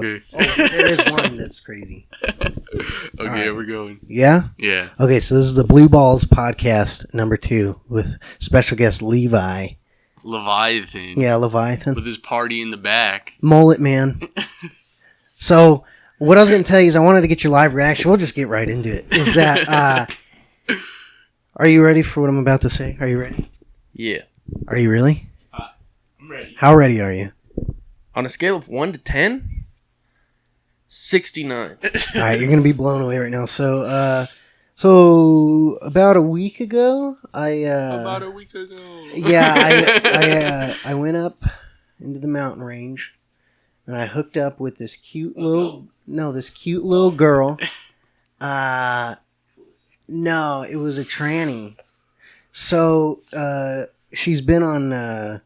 Okay. Oh, there is one that's crazy. Okay, right. We're going. Yeah? Yeah. Okay, so this is the BlueBalls podcast number 2 with special guest Levi. Leviathan. Yeah, Leviathan. With his party in the back. Mullet man. So, what I was going to tell you is I wanted to get your live reaction. We'll just get right into it. Is that, are you ready for what I'm about to say? Are you ready? Yeah. Are you really? I'm ready. How ready are you? On a scale of 1 to 10, 69. All right, you're going to be blown away right now. So about a week ago, Yeah, I went up into the mountain range, and I hooked up with this cute little girl. No, it was a tranny. So she's been on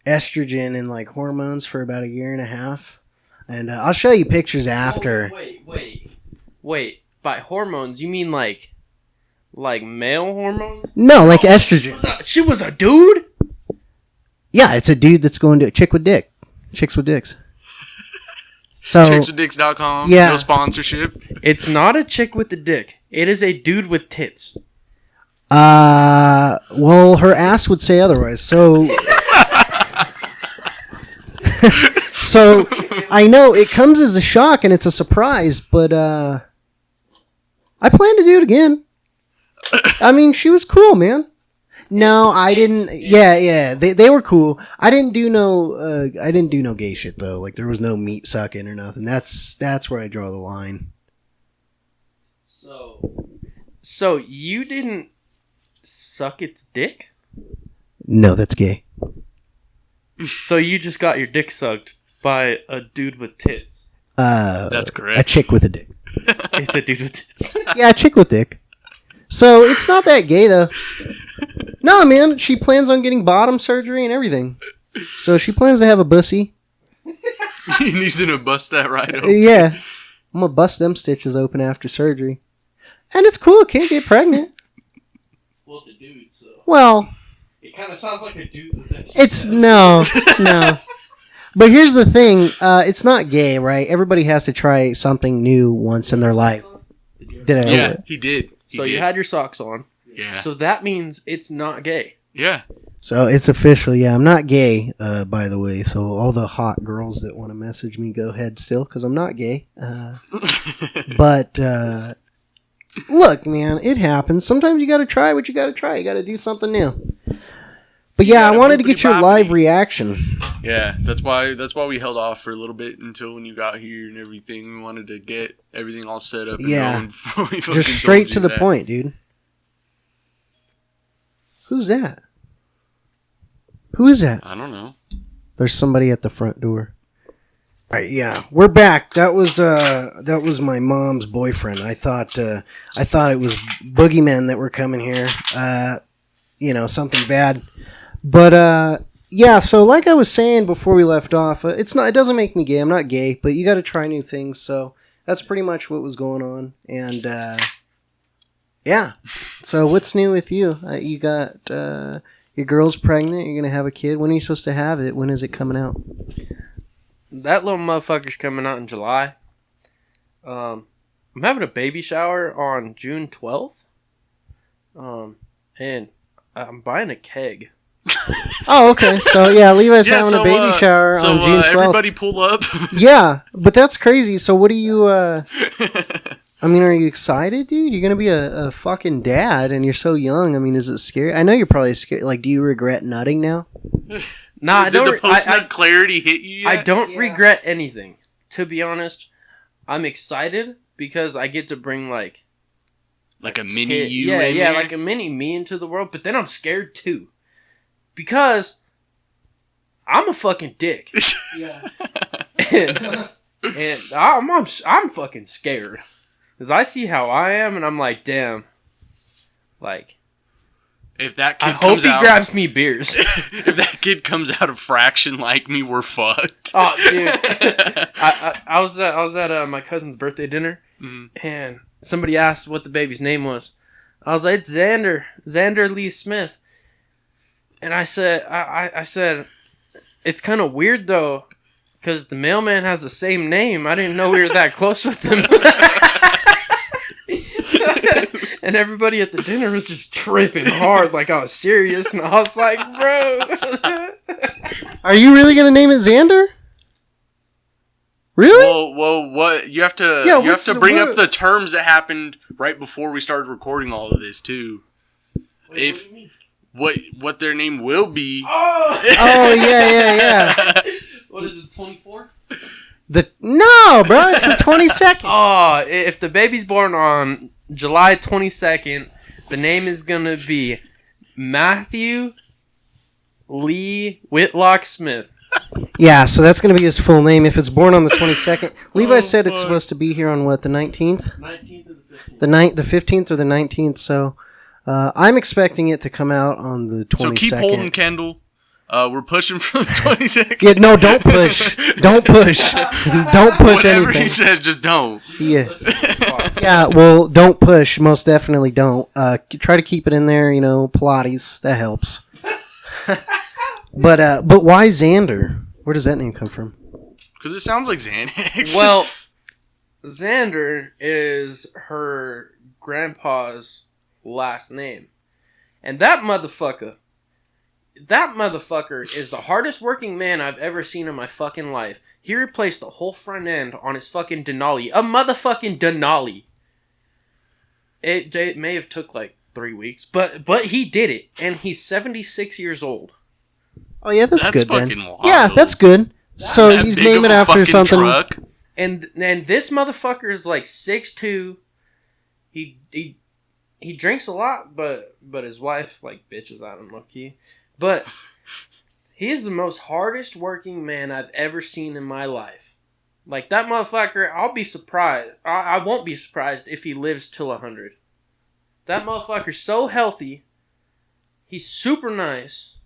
estrogen and like hormones for about a year and a half, and I'll show you pictures after. Wait. By hormones, you mean like male hormones? No, like estrogen. She was a dude? Yeah, it's a dude that's going to a chick with dick. Chicks with dicks. So chickswithdicks.com. Yeah. No sponsorship. It's not a chick with a dick. It is a dude with tits. Well, her ass would say otherwise. So So I know it comes as a shock and it's a surprise, but I plan to do it again. I mean, she was cool, man. No, I didn't. Yeah, they were cool. I didn't do no gay shit though. Like there was no meat sucking or nothing. That's where I draw the line. So you didn't suck its dick? No, that's gay. So you just got your dick sucked by a dude with tits? That's correct. A chick with a dick. It's a dude with tits. Yeah, a chick with dick. So it's not that gay though. No, man, she plans on getting bottom surgery and everything. So she plans to have a bussy. He's gonna bust that right open. Yeah. I'm gonna bust them stitches open after surgery. And it's cool, can't get pregnant. Well, it's a dude, so... Well... It kind of sounds like a dude with It's... No. But here's the thing, it's not gay, right? Everybody has to try something new once in their life. Did I? Yeah, he did. You had your socks on. Yeah. So that means it's not gay. Yeah. So it's official, yeah. I'm not gay, by the way. So all the hot girls that want to message me, go ahead still, because I'm not gay. But, look, man, it happens. Sometimes you got to try what you got to try. You got to do something new. But yeah, I wanted to get your live reaction. Yeah, that's why we held off for a little bit until when you got here and everything. We wanted to get everything all set up and going before we fucking just straight told to you the point, dude. Who's that? Who is that? I don't know. There's somebody at the front door. All right, yeah, we're back. That was my mom's boyfriend. I thought it was boogeymen that were coming here. Something bad. But yeah, so like I was saying before we left off, it doesn't make me gay. I'm not gay, but you got to try new things. So that's pretty much what was going on. And yeah. So what's new with you? You got your girl's pregnant. You're gonna have a kid. When are you supposed to have it? When is it coming out? That little motherfucker's coming out in July. I'm having a baby shower on June 12th. And I'm buying a keg. Oh, okay. So yeah, Levi's having a baby shower on June 12th. Everybody pull up. Yeah, but that's crazy. So what do you? I mean, are you excited, dude? You're gonna be a fucking dad, and you're so young. I mean, is it scary? I know you're probably scared. Like, do you regret nutting now? Nah, I don't. Did the post-nut clarity hit you yet? I don't regret anything. To be honest, I'm excited because I get to bring like a mini you. Yeah, like a mini me into the world. But then I'm scared too, because I'm a fucking dick. Yeah. and I'm fucking scared. Because I see how I am, and I'm like, damn. Like, if that kid I hope he grabs me beers. If that kid comes out a fraction like me, we're fucked. Oh, dude. I was at my cousin's birthday dinner, and somebody asked what the baby's name was. I was like, it's Xander Lee Smith. And I said, it's kind of weird, though, because the mailman has the same name. I didn't know we were that close with him. And everybody at the dinner was just tripping hard like I was serious. And I was like, bro. Are you really going to name it Xander? Really? Well, what you have to bring up the terms that happened right before we started recording all of this too. Wait, what their name will be? Oh yeah. What is it? 24? No, bro, it's the 22nd. Oh, if the baby's born on July 22nd, the name is gonna be Matthew Lee Whitlock Smith. Yeah, so that's going to be his full name if it's born on the 22nd. Levi said it's supposed to be here on what, the 19th? 19th or the 15th. The 15th or the 19th, so I'm expecting it to come out on the 22nd. So keep holding, Kendall. We're pushing for the 22nd. Yeah, no, don't push. Don't push. Don't push Whatever anything. he says, just don't. Yeah. Yeah, well, don't push. Most definitely don't. Try to keep it in there, Pilates. That helps. But why Xander? Where does that name come from? Because it sounds like Xanax. Well, Xander is her grandpa's last name. And that motherfucker is the hardest working man I've ever seen in my fucking life. He replaced the whole front end on his fucking Denali. A motherfucking Denali. It may have took like 3 weeks, but he did it. And he's 76 years old. Oh yeah, that's good then. Fucking wild. Yeah, that's good. So you name it after something. Truck. And this motherfucker is like 6'2". He drinks a lot, but his wife like bitches at him low key. But he is the most hardest working man I've ever seen in my life. Like that motherfucker, I'll be surprised. I won't be surprised if he lives till 100. That motherfucker's so healthy. He's super nice.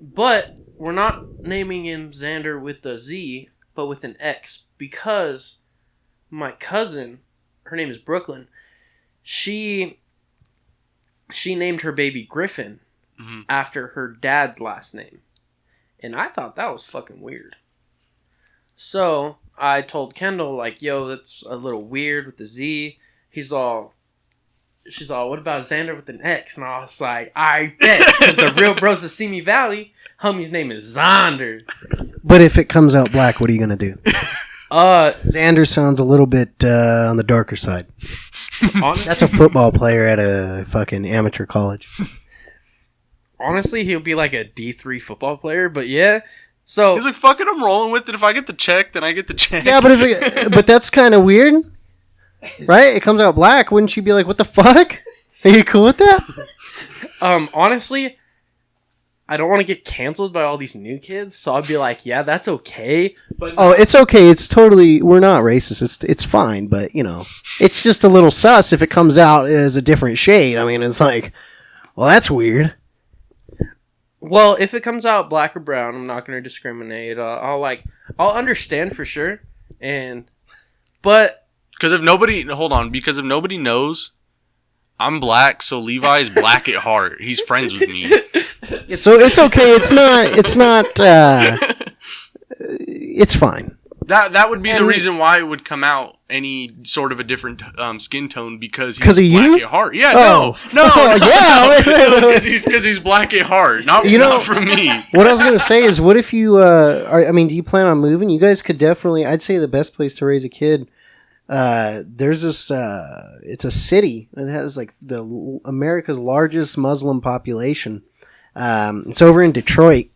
But we're not naming him Xander with a Z, but with an X. Because my cousin, her name is Brooklyn, she named her baby Griffin after her dad's last name. And I thought that was fucking weird. So I told Kendall, like, yo, that's a little weird with the Z. She's all, what about Xander with an X? And I was like, I bet. Because the real bros of Simi Valley, homie's name is Xander. But if it comes out black, what are you going to do? Xander sounds a little bit on the darker side. Honestly, that's a football player at a fucking amateur college. Honestly, he'll be like a D3 football player, but yeah. So he's like, fuck it, I'm rolling with it. If I get the check, then I get the check. Yeah, but that's kind of weird. Right? It comes out black. Wouldn't you be like, what the fuck? Are you cool with that? Honestly, I don't want to get canceled by all these new kids, so I'll be like, yeah, that's okay. But it's okay. It's totally, we're not racist. It's fine, but, it's just a little sus if it comes out as a different shade. I mean, it's like, well, that's weird. Well, if it comes out black or brown, I'm not going to discriminate. I'll understand for sure. But because if nobody knows, I'm black, so Levi's black at heart. He's friends with me. Yeah, so it's okay. It's not. It's fine. That would be the reason why it would come out any sort of a different skin tone because he's black you? at heart. Yeah, no, yeah, because he's black at heart, not from me. What I was gonna say is, what if you? Do you plan on moving? You guys could definitely. I'd say the best place to raise a kid. There's this. It's a city that has like America's largest Muslim population. It's over in Detroit.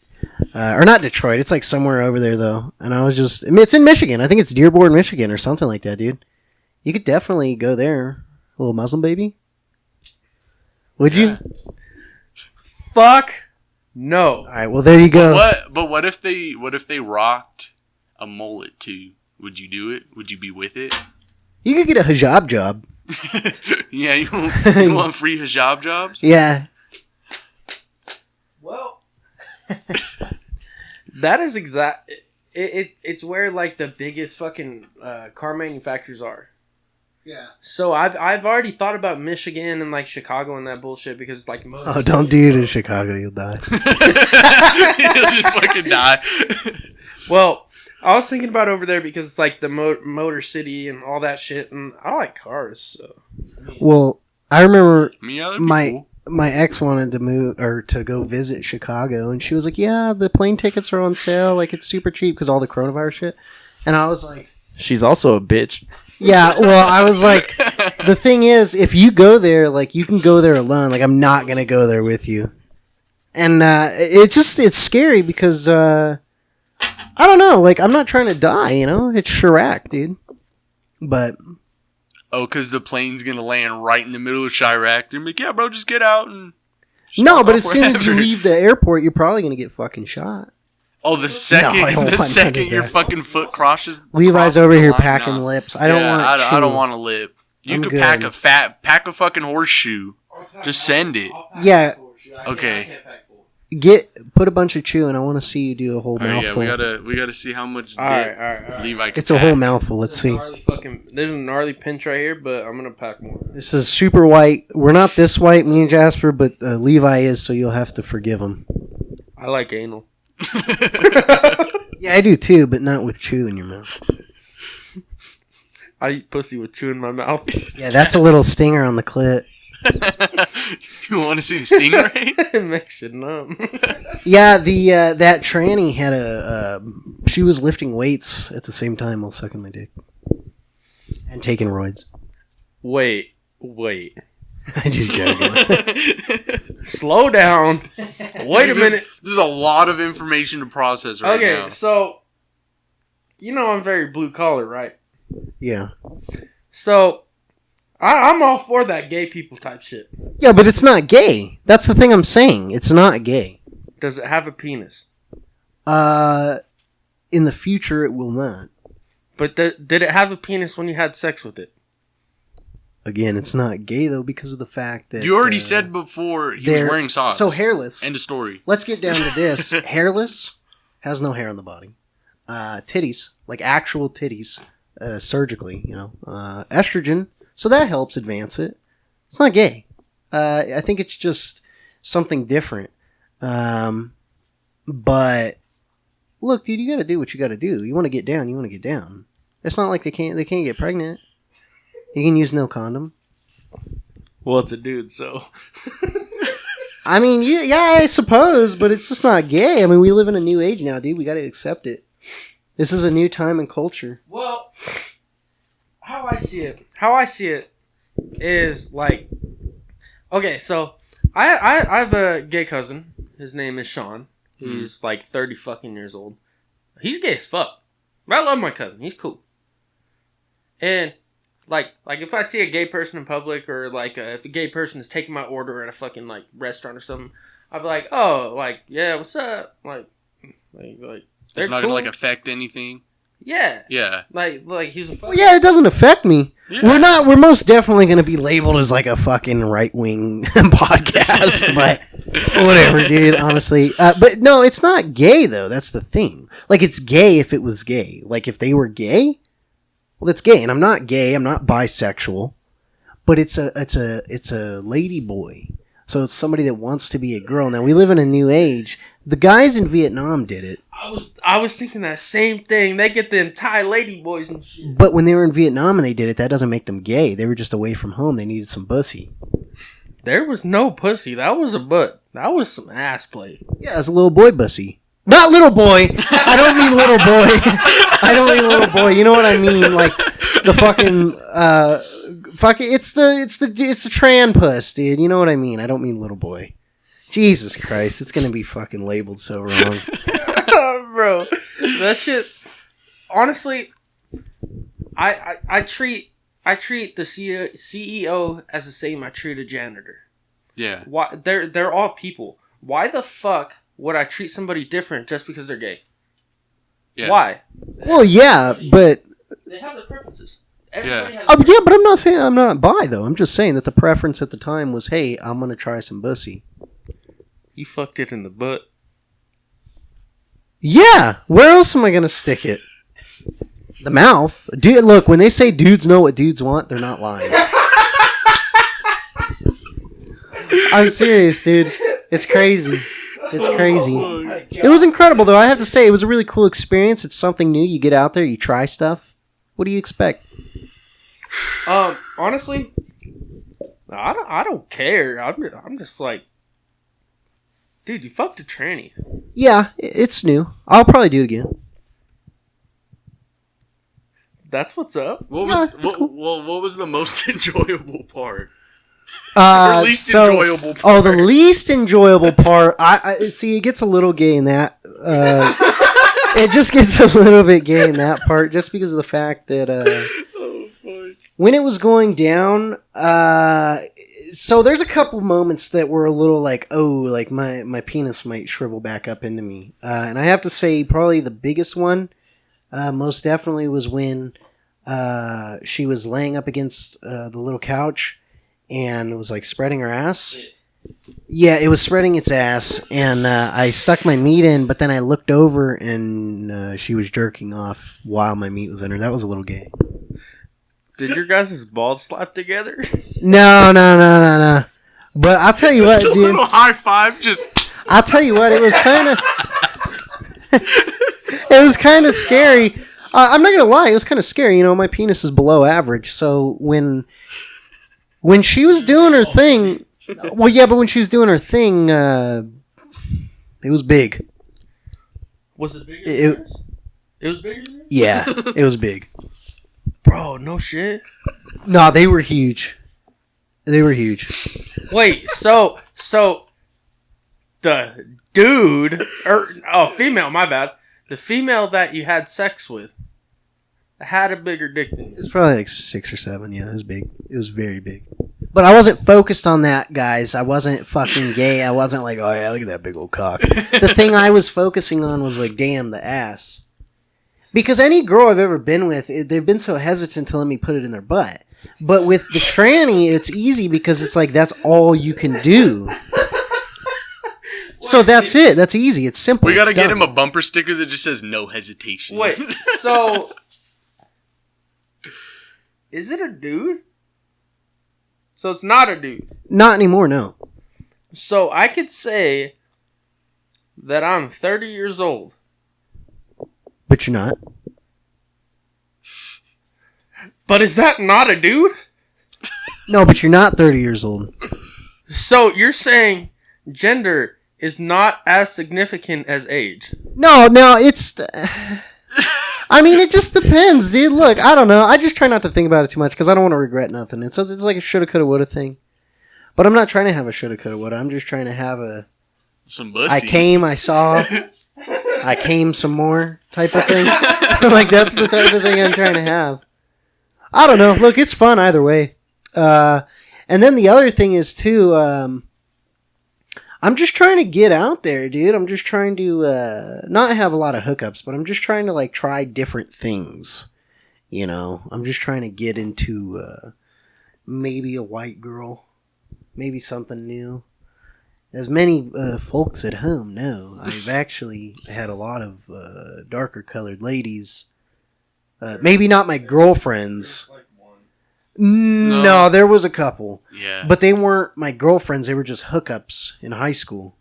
Or not Detroit. It's like somewhere over there, though. And it's in Michigan. I think it's Dearborn, Michigan or something like that, dude. You could definitely go there. A little Muslim baby. Would you? Fuck no. All right, well, there you go. But what if they rocked a mullet, too? Would you do it? Would you be with it? You could get a hijab job. Yeah, you want free hijab jobs? Yeah. Well... that is exact. It's where like the biggest fucking car manufacturers are. Yeah. So I've already thought about Michigan and like Chicago and that bullshit because it's like don't do it in Chicago, you'll die. You'll just fucking die. Well, I was thinking about over there because it's like the Motor City and all that shit, and I like cars. So. Well, I remember cool. My ex wanted to move or to go visit Chicago, and she was like, "Yeah, the plane tickets are on sale. Like it's super cheap because all the coronavirus shit." And I was like, "She's also a bitch." Yeah, well, I was like, the thing is, if you go there, like you can go there alone. Like I'm not gonna go there with you, and it's scary because I don't know. Like I'm not trying to die, you know. It's Chirac, dude. But. Oh, because the plane's going to land right in the middle of Chirac. They're like, yeah, bro, just get out and... No, but as soon as you leave the airport, you're probably going to get fucking shot. Oh, the second your fucking foot crosses... Levi's over here packing lips. I don't want a lip. You could pack a fucking horseshoe. Just send it. Yeah. Okay. Put a bunch of chew, and I want to see you do a whole mouthful. Yeah, we gotta see how much Levi can It's a whole mouthful. Let's see. There's a gnarly pinch right here, but I'm gonna pack more. This is super white. We're not this white, me and Jasper, but Levi is, so you'll have to forgive him. I like anal. Yeah, I do too, but not with chew in your mouth. I eat pussy with chew in my mouth. Yeah, that's a little stinger on the clit. You want to see the stingray? It makes it numb. Yeah, that tranny had she was lifting weights at the same time while sucking my dick and taking roids. Wait. I just joking. Slow down. Wait a minute. This is a lot of information to process right now. Okay, so you know I'm very blue collar, right? Yeah. So I'm all for that gay people type shit. Yeah, but it's not gay. That's the thing I'm saying. It's not gay. Does it have a penis? In the future, it will not. But did it have a penis when you had sex with it? Again, it's not gay, though, because of the fact that... You already said before he was wearing socks. So hairless. End of story. Let's get down to this. Hairless, has no hair on the body. Titties, like actual titties, surgically, you know. Estrogen, so that helps advance it. It's not gay. I think it's just something different. But look, dude, you got to do what you got to do. You want to get down, you want to get down. It's not like they can't get pregnant. You can use no condom. Well, it's a dude, so. I mean, yeah, I suppose, but it's just not gay. I mean, we live in a new age now, dude. We got to accept it. This is a new time and culture. Well, how I see it is like, okay, so I have a gay cousin. His name is Sean. He's like 30 fucking years old. He's gay as fuck. But I love my cousin. He's cool. And like if I see a gay person in public, or like if a gay person is taking my order at a fucking like restaurant or something, I'd be like, oh, like, yeah, what's up? Like it's not gonna like affect anything. Yeah. Yeah. Like he's a fucking... Well, yeah, it doesn't affect me. Yeah. We're most definitely going to be labeled as like a fucking right-wing podcast, but whatever, dude, honestly. But no, it's not gay, though. That's the thing. Like, it's gay if it was gay. Like, if they were gay, well, it's gay. And I'm not gay. I'm not bisexual. But it's a lady boy. So it's somebody that wants to be a girl. Now, we live in a new age. The guys in Vietnam did it. I was thinking that same thing. They get them Thai lady boys and shit. But when they were in Vietnam and they did it, that doesn't make them gay. They were just away from home. They needed some pussy. There was no pussy. That was a butt. That was some ass play. Yeah, it was a little boy pussy. Not little boy. I don't mean little boy. I don't mean little boy. You know what I mean? Like the fucking it's the tran puss, dude. You know what I mean? I don't mean little boy. Jesus Christ, it's gonna be fucking labeled so wrong. Bro, that shit. Honestly, I treat the CEO as the same I treat a janitor. Yeah. Why they're all people. Why the fuck would I treat somebody different just because they're gay? Yeah. Why? Well, yeah, but they have their preferences. Yeah. Yeah, but I'm not saying I'm not bi though. I'm just saying that the preference at the time was, hey, I'm gonna try some pussy. You fucked it in the butt. Yeah, where else am I gonna stick it? The mouth. Dude, look, when they say dudes know what dudes want, they're not lying. I'm serious, dude. It's crazy. It's crazy. It was incredible, though. I have to say, it was a really cool experience. It's something new. You get out there, you try stuff. What do you expect? Honestly, I don't care. I'm just like, dude, you fucked a tranny. Yeah, it's new. I'll probably do it again. That's what's up. What was the most enjoyable part? Least enjoyable part. Oh, the least enjoyable part. I see. It gets a little gay in that. It just gets a little bit gay in that part, just because of the fact that when it was going down. So there's a couple moments that were a little like, oh, like my penis might shrivel back up into me, and I have to say, probably the biggest one, most definitely, was when she was laying up against the little couch. And it was like spreading her ass. Yeah, it was spreading its ass. And I stuck my meat in, but then I looked over and she was jerking off while my meat was in her. That was a little gay. Did your guys' balls slap together? No. But I'll tell you what, dude. A little high five, just. I'll tell you what, it was kind of. It was kind of scary. I'm not gonna lie, it was kind of scary. You know, my penis is below average, so when she was doing her thing, well, yeah, but when she was doing her thing, it was big. Was it bigger than yours? It was bigger than yours? Yeah, it was big. Bro, no shit. No, they were huge. They were huge. Wait, so the dude, female, my bad. The female that you had sex with had a bigger dick than you. It's probably like 6 or 7. Yeah, it was big. It was very big. But I wasn't focused on that, guys. I wasn't fucking gay. I wasn't like, oh yeah, look at that big old cock. The thing I was focusing on was like, damn, the ass. Because any girl I've ever been with, they've been so hesitant to let me put it in their butt. But with the tranny, it's easy because it's like, that's all you can do. So that's it. That's easy. It's simple. We gotta get him a bumper sticker that just says no hesitation. Wait, so is it a dude? So it's not a dude. Not anymore, no. So I could say that I'm 30 years old. But you're not. But is that not a dude? No, but you're not 30 years old. So you're saying gender is not as significant as age? No, it's... I mean, it just depends, dude. Look, I don't know. I just try not to think about it too much because I don't want to regret nothing. It's like a shoulda, coulda, woulda thing. But I'm not trying to have a shoulda, coulda, woulda. I'm just trying to have a... Some pussy. I came, I saw, I came some more type of thing. Like, that's the type of thing I'm trying to have. I don't know. Look, it's fun either way. And then the other thing is, too... I'm just trying to get out there, dude. I'm just trying to not have a lot of hookups, but I'm just trying to like try different things. You know, I'm just trying to get into maybe a white girl, maybe something new. As many folks at home know, I've actually had a lot of darker colored ladies. Maybe not my girlfriends. No, there was a couple. Yeah. But they weren't my girlfriends. They were just hookups in high school.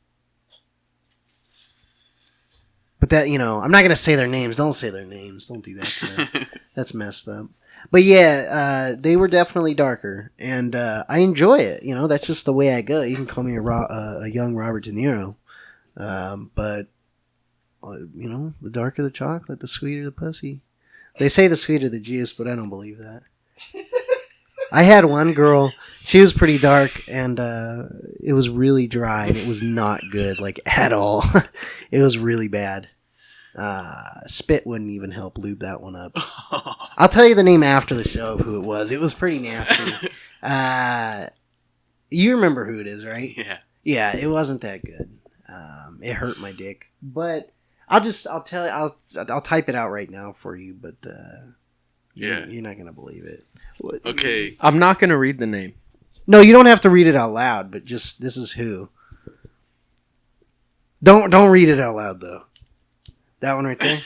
But that, you know, I'm not going to say their names. Don't say their names. Don't do that to them. That's messed up. But yeah, they were definitely darker. And I enjoy it. You know, that's just the way I go. You can call me a young Robert De Niro. But, you know, the darker the chocolate, the sweeter the pussy. They say the sweeter the juice, but I don't believe that. I had one girl, she was pretty dark, and it was really dry, and it was not good, like, at all. It was really bad. Spit wouldn't even help lube that one up. I'll tell you the name after the show of who it was. It was pretty nasty. You remember who it is, right? Yeah. Yeah, it wasn't that good. It hurt my dick. But I'll type it out right now for you, but yeah, you're not going to believe it. Okay. I'm not going to read the name. No, you don't have to read it out loud, but just this is who. Don't read it out loud though. That one right there.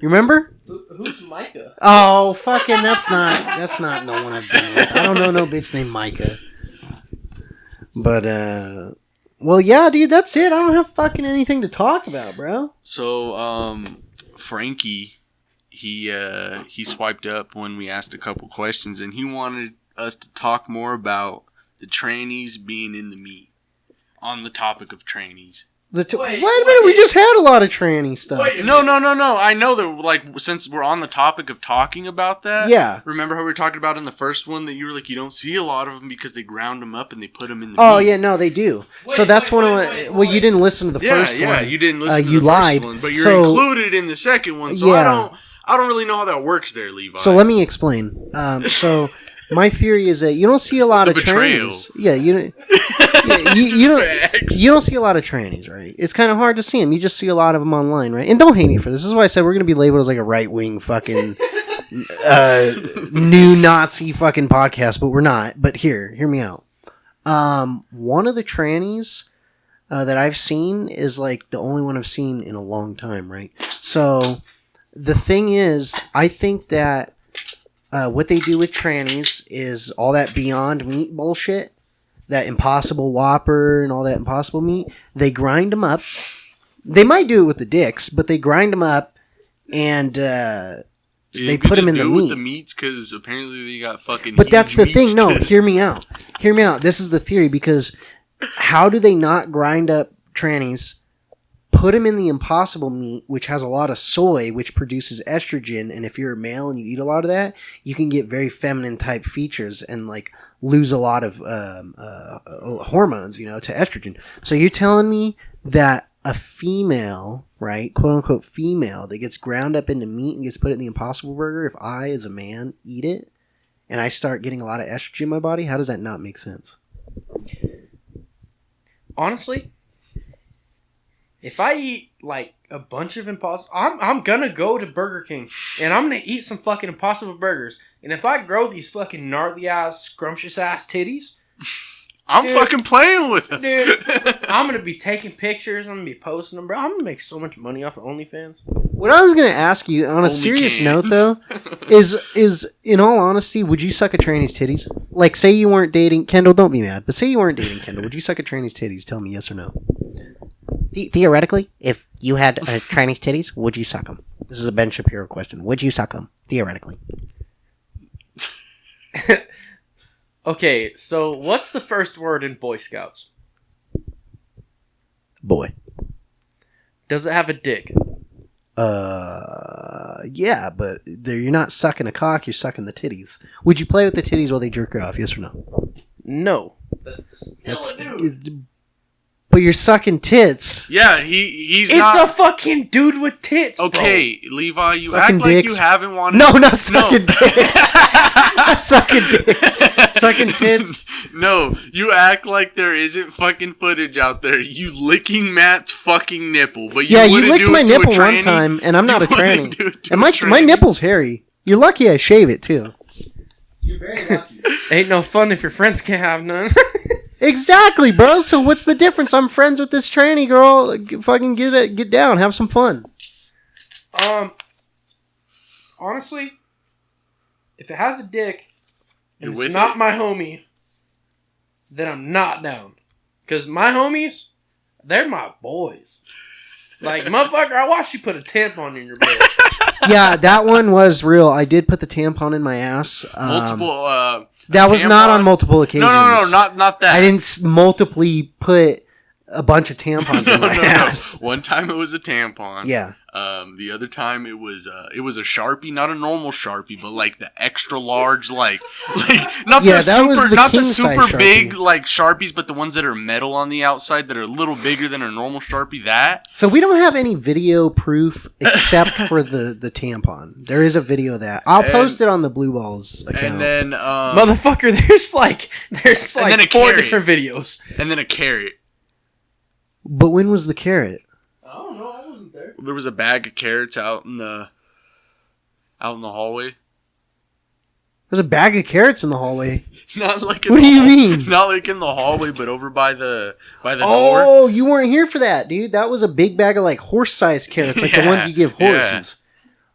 You remember? Who's Micah? Oh, fucking that's not no one I've been with. I don't know no bitch named Micah. But Well, yeah, dude, that's it. I don't have fucking anything to talk about, bro. So, Frankie, he swiped up when we asked a couple questions, and he wanted us to talk more about the trannies being in the meat. On the topic of trannies. Wait a minute, we just had a lot of tranny stuff. No. I know that, like, since we're on the topic of talking about that. Yeah. Remember how we were talking about in the first one that you were like, you don't see a lot of them because they ground them up and they put them in the meat. Yeah, no, they do. So that's well, you didn't listen to the first one. Yeah, you didn't listen to you the lied. first one, but you're included in the second one. So I don't really know how that works there, Levi. So let me explain. So my theory is that you don't see a lot of trannies. Yeah, you don't see a lot of trannies, right? It's kind of hard to see them. You just see a lot of them online, right? And don't hate me for this. This is why I said we're going to be labeled as like a right-wing fucking new Nazi fucking podcast, but we're not. But hear me out. One of the trannies that I've seen is like the only one I've seen in a long time, right? So the thing is, I think that what they do with trannies is all that Beyond Meat bullshit, that Impossible Whopper and all that Impossible Meat. They grind them up. They might do it with the dicks, but they grind them up and they put them in the meat. With the meats because apparently they got fucking. But that's the thing. No, hear me out. Hear me out. This is the theory, because how do they not grind up trannies? Put them in the Impossible Meat, which has a lot of soy, which produces estrogen, and if you're a male and you eat a lot of that, you can get very feminine type features and like lose a lot of hormones, to estrogen. So you're telling me that a female, right, quote unquote female, that gets ground up into meat and gets put in the Impossible Burger, if I as a man eat it and I start getting a lot of estrogen in my body, how does that not make sense? Honestly, if I eat like a bunch of Impossible, I'm gonna go to Burger King and I'm gonna eat some fucking Impossible Burgers. And if I grow these fucking gnarly ass, scrumptious ass titties, I'm fucking playing with them. Dude, I'm gonna be taking pictures. I'm gonna be posting them, bro. I'm gonna make so much money off of OnlyFans. What I was gonna ask you on a serious note, though, is in all honesty, would you suck a tranny's titties? Like, say you weren't dating Kendall. Don't be mad, but say you weren't dating Kendall. Would you suck a tranny's titties? Tell me yes or no. Theoretically, if you had tranny's titties, would you suck them? This is a Ben Shapiro question. Would you suck them? Theoretically. Okay, so what's the first word in Boy Scouts? Boy. Does it have a dick? Yeah, but you're not sucking a cock, you're sucking the titties. Would you play with the titties while they jerk off, yes or no? No. That's but you're sucking tits. Yeah, he's it's not... a fucking dude with tits, okay, bro. Levi, you sucking act like dicks. you haven't wanted... No, not sucking dicks. Sucking dicks. Sucking tits. No, you act like there isn't fucking footage out there. You licking Matt's fucking nipple, but you licked my nipple one time, and I'm not a tranny. And my nipple's hairy. You're lucky I shave it, too. You're very lucky. Ain't no fun if your friends can't have none. Exactly, bro. So what's the difference? I'm friends with this tranny girl. Fucking get down. Have some fun. Honestly, if it has a dick and it's not my homie, then I'm not down. Because my homies, they're my boys. Like, motherfucker, I watched you put a tampon in your butt. Yeah, that one was real. I did put the tampon in my ass. That was not on multiple occasions. No, not that. I didn't multiply put a bunch of tampons in my ass. One time it was a tampon. Yeah. The other time it was a Sharpie, not a normal Sharpie, but like the extra large, like not the super big like Sharpies, but the ones that are metal on the outside that are a little bigger than a normal Sharpie. That. So we don't have any video proof except for the tampon. There is a video of that. I'll post it on the BlueBalls account. And then motherfucker, there's like 4 different videos. And then a carrot. But when was the carrot? I don't know. I wasn't there. There was a bag of carrots out in the hallway. There's a bag of carrots in the hallway. Not like what do you mean? Not like in the hallway, but over by the door. Oh, you weren't here for that, dude. That was a big bag of like horse-sized carrots, like the ones you give horses,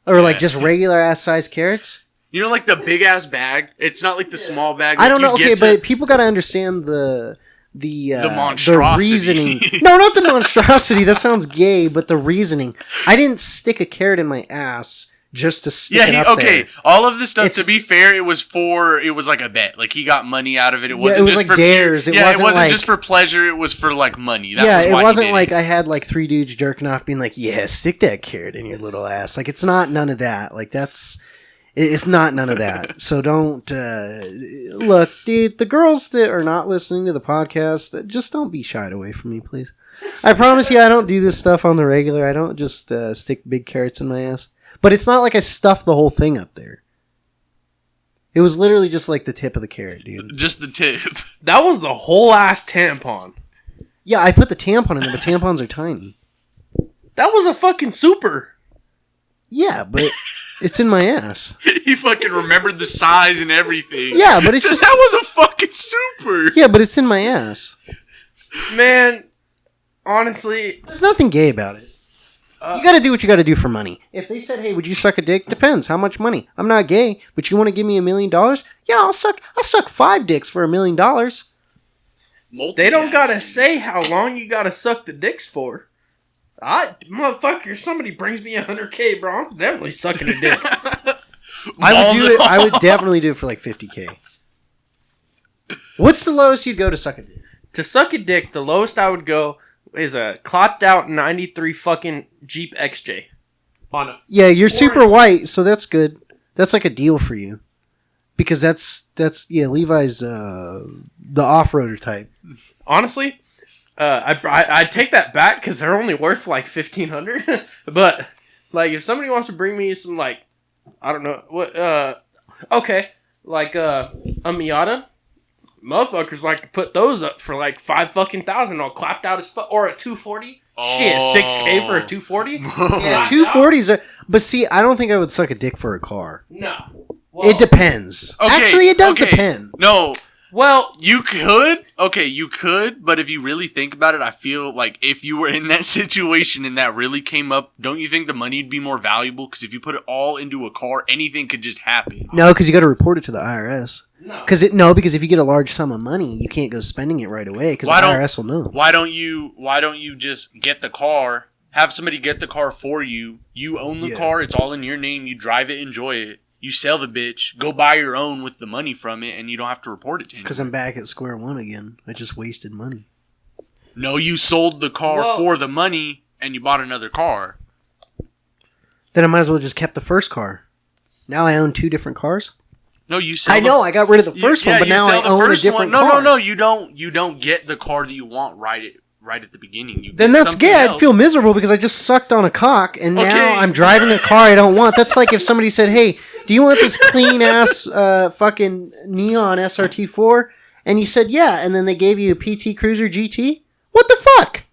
or like just regular ass sized carrots. You know, like the big ass bag. It's not like the small bag. I don't know. Okay, but people got to understand the monstrosity. reasoning. No, not the monstrosity. That sounds gay, but the reasoning. I didn't stick a carrot in my ass just to stick it up there. All of this stuff, to be fair, it was like a bet. Like, he got money out of it. It wasn't just like for dares. It wasn't just for pleasure. It was for, like, money. It wasn't like I had, like, 3 dudes jerking off being like, yeah, stick that carrot in your little ass. Like, it's not none of that. Like, it's not none of that. So don't, look, dude, the girls that are not listening to the podcast, just don't be shied away from me, please. I promise you, I don't do this stuff on the regular. I don't just stick big carrots in my ass. But it's not like I stuffed the whole thing up there. It was literally just like the tip of the carrot, dude. Just the tip. That was the whole ass tampon. Yeah, I put the tampon in there, but tampons are tiny. That was a fucking super. Yeah, but it's in my ass. He fucking remembered the size and everything. Yeah, but it's just... That was a fucking super. Yeah, but it's in my ass. Man, honestly... There's nothing gay about it. You gotta do what you gotta do for money. If they said, hey, would you suck a dick? Depends. How much money? I'm not gay, but you want to give me $1 million? Yeah, I'll suck 5 dicks for $1 million. They don't gotta say how long you gotta suck the dicks for. Motherfucker, if somebody brings me $100K, bro, I'm definitely sucking a dick. I would definitely do it for like $50K. What's the lowest you'd go to suck a dick? To suck a dick, the lowest I would go is a clapped out 93 fucking Jeep XJ. Yeah, you're super white, so that's good. That's like a deal for you. Because that's Levi's the off-roader type. Honestly, I'd take that back because they're only worth like $1,500. But like, if somebody wants to bring me some, like, I don't know what, okay, like a Miata, motherfuckers like to put those up for like $5,000 all clapped out as fuck, or a 240. Oh. Shit, $6K for a 240. Yeah, 240s are. But see, I don't think I would suck a dick for a car. No, well, it depends. Okay, actually, it does depend. No. Well, you could. Okay, you could, but if you really think about it, I feel like if you were in that situation and that really came up, don't you think the money would be more valuable? Because if you put it all into a car, anything could just happen. No, because you got to report it to the IRS. Because if you get a large sum of money, you can't go spending it right away because the IRS will know. Why don't you just get the car? Have somebody get the car for you. You own the car. It's all in your name. You drive it, enjoy it. You sell the bitch, go buy your own with the money from it, and you don't have to report it to anyone. Because I'm back at square one again. I just wasted money. No, you sold the car for the money, and you bought another car. Then I might as well just kept the first car. Now I own 2 different cars? No, you sell. I know, I got rid of the first one, but now I own a different car. No, you don't get the car that you want right at the beginning. Then that's gay. I'd feel miserable because I just sucked on a cock, and now I'm driving a car I don't want. That's like if somebody said, hey, do you want this clean-ass fucking neon SRT4? And you said, yeah, and then they gave you a PT Cruiser GT? What the fuck?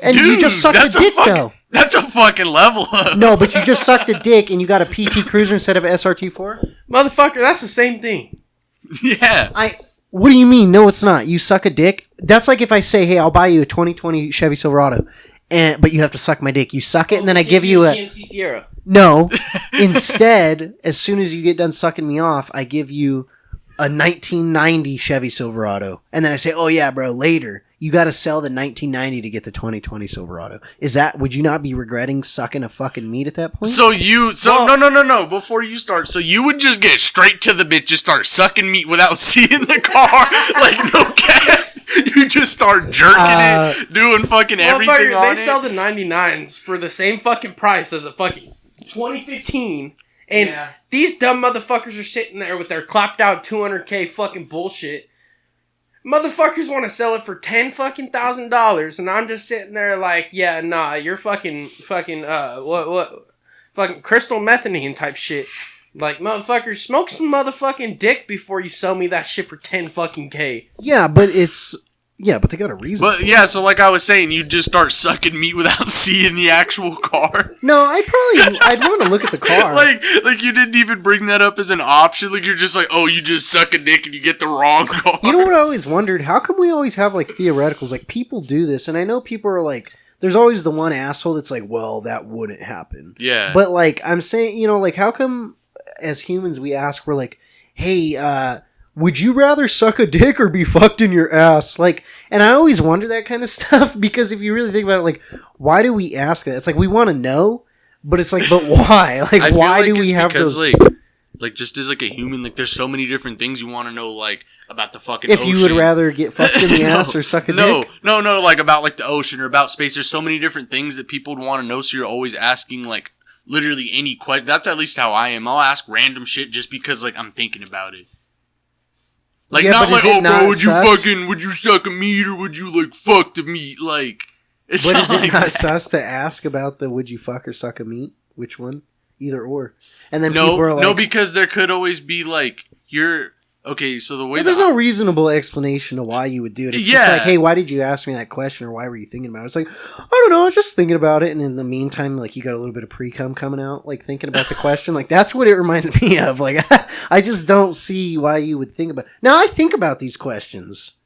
And you just sucked a dick, though. That's a fucking level up. No, but you just sucked a dick and you got a PT Cruiser instead of an SRT4? Motherfucker, that's the same thing. Yeah. What do you mean? No, it's not. You suck a dick? That's like if I say, hey, I'll buy you a 2020 Chevy Silverado, but you have to suck my dick. You suck it, and then I give you a... GMC Sierra. No. Instead, as soon as you get done sucking me off, I give you a 1990 Chevy Silverado. And then I say, oh yeah, bro, later, you got to sell the 1990 to get the 2020 Silverado. Would you not be regretting sucking a fucking meat at that point? No. Before you start, so you would just get straight to the bitch, just start sucking meat without seeing the car? Like, no cap. You just start jerking it, doing fucking everything on it. They sell the 99s for the same fucking price as a fucking 2015. And these dumb motherfuckers are sitting there with their clapped out $200K fucking bullshit. Motherfuckers want to sell it for $10,000, and I'm just sitting there like, yeah, nah, you're fucking fucking crystal methanine type shit. Like, motherfuckers, smoke some motherfucking dick before you sell me that shit for 10 fucking K. Yeah, but they got a reason. But yeah, so like I was saying, you just start sucking meat without seeing the actual car. No, I'd want to look at the car. like you didn't even bring that up as an option. Like you're just like, oh, you just suck a dick and you get the wrong car. You know what I always wondered? How come we always have like theoreticals? Like people do this, and I know people are like, there's always the one asshole that's like, well, that wouldn't happen. Yeah. But like I'm saying, like how come as humans we ask, we're like, hey, would you rather suck a dick or be fucked in your ass? Like, and I always wonder that kind of stuff because if you really think about it, like, why do we ask that? It's like we want to know, but it's like, but why? Like, why do we have those? Like, just as like a human, like, there's so many different things you want to know, like, about the fucking if ocean. You would rather get fucked in the ass or suck a dick? No, like, about, like, the ocean or about space. There's so many different things that people would want to know, so you're always asking, like, literally any question. That's at least how I am. I'll ask random shit just because, like, I'm thinking about it. Like, yeah, not like, oh, bro, would you suck a meat or would you, like, fuck the meat? Like, it's but not is like it not that. sus to ask about the would you fuck or suck a meat? Which one? Either or. And then people are like... No, because there could always be, like, okay, so the way there's no reasonable explanation to why you would do it. It's just like, hey, why did you ask me that question or why were you thinking about it? It's like, I don't know, I was just thinking about it. And in the meantime, like, you got a little bit of pre-cum coming out, like, thinking about the question. Like, that's what it reminds me of. Like, I just don't see why you would think about it. Now, I think about these questions.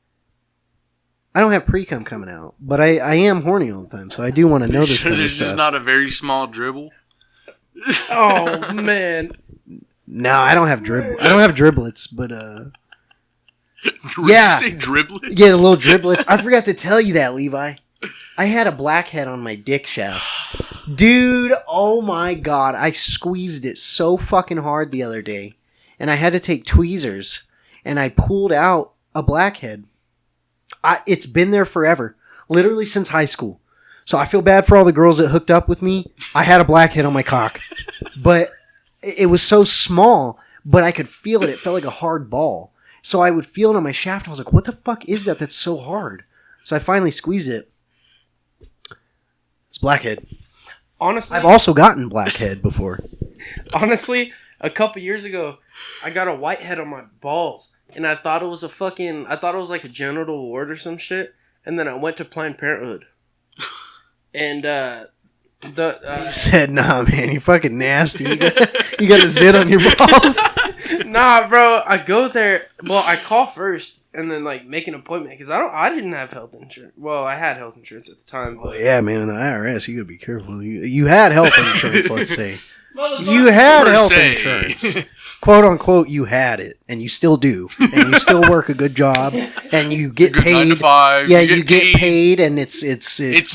I don't have pre-cum coming out, but I am horny all the time, so I do want to know this kind of there's stuff. just not a very small dribble? Oh, man. No, I don't have I don't have driblets, but Did you say driblets? Yeah, the little driblets. I forgot to tell you that, Levi. I had a blackhead on my dick shaft. Dude, oh my god. I squeezed it so fucking hard the other day. And I had to take tweezers. And I pulled out a blackhead. It's been there forever. Literally since high school. So I feel bad for all the girls that hooked up with me. I had a blackhead on my cock. But it was so small, but I could feel it. It felt like a hard ball. So I would feel it on my shaft. I was like, what the fuck is that that's so hard? So I finally squeezed it. It's blackhead. Honestly, I've also gotten blackhead before. Honestly, a couple years ago, I got a whitehead on my balls. And I thought it was like a genital wart or some shit. And then I went to Planned Parenthood. And, you said, nah, man, you're fucking nasty. You got a zit on your balls. Nah, bro, I go there. Well, I call first and then, like, make an appointment because I didn't have health insurance. Well, I had health insurance at the time. But... Well, yeah, man, the IRS, you gotta be careful. You had health insurance, let's say. You had health insurance. Quote unquote, you had it, and you still do, and you still work a good job, and you get paid. 9 to 5. Yeah, you get paid, and it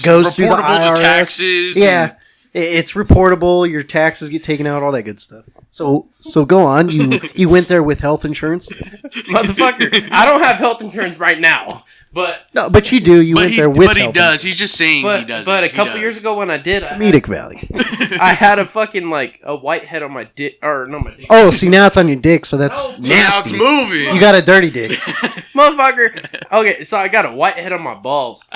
goes through the IRS. To taxes. Yeah, it's reportable. Your taxes get taken out, all that good stuff. So go on. You went there with health insurance, motherfucker. I don't have health insurance right now. But you do. You went there with. But he does. He's just saying he does. But a couple years ago when I did, Comedic Valley. I had a fucking like a whitehead on my dick, or no, my dick. Oh, see now it's on your dick, so that's nasty. Now it's moving. You got a dirty dick, motherfucker. Okay, so I got a whitehead on my balls,